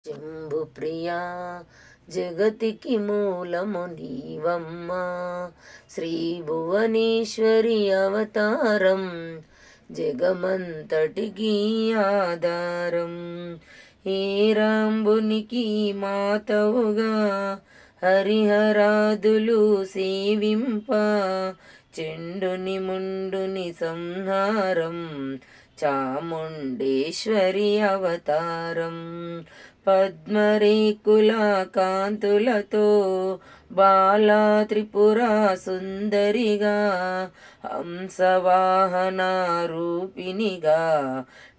శంభు ప్రియా జగతికి మూలము నీవమ్మా, శ్రీ భువనేశ్వరి అవతారం జగమంతటికి ఆధారం. ఏ రాంబునికి మాతవుగా హరిహరాదులు సేవింప, చెండుని ముండుని సంహారం చాముండేశ్వరి అవతారం. పద్మరేకుల కాంతులతో బాలా త్రిపురా సుందరిగా, హంసవాహన రూపిణిగా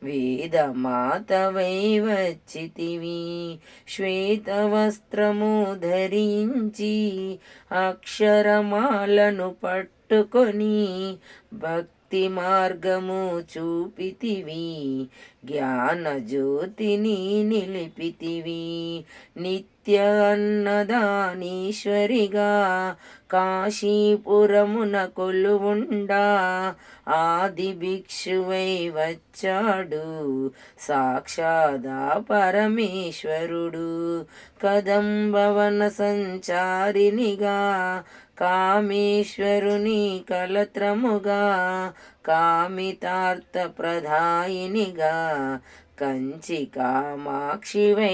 వేదమాతవై వచ్చితివి. శ్వేతవస్త్రము ధరించి అక్షరమాలను పట్టుకొని భక్తి మార్గము చూపితివి. జ్ఞాన జ్యోతిని నిలిపితివి. నిత్య అన్నదానీశ్వరిగా కాశీపురమున కొలువుండా, ఆది భిక్షువై వచ్చాడు సాక్షాదా పరమేశ్వరుడు. కదంబవన సంచారినిగా కామేశ్వరుని కలత్రముగా, కామితార్థ ప్రదాయినిగా కంచి కామాక్షివైనావు.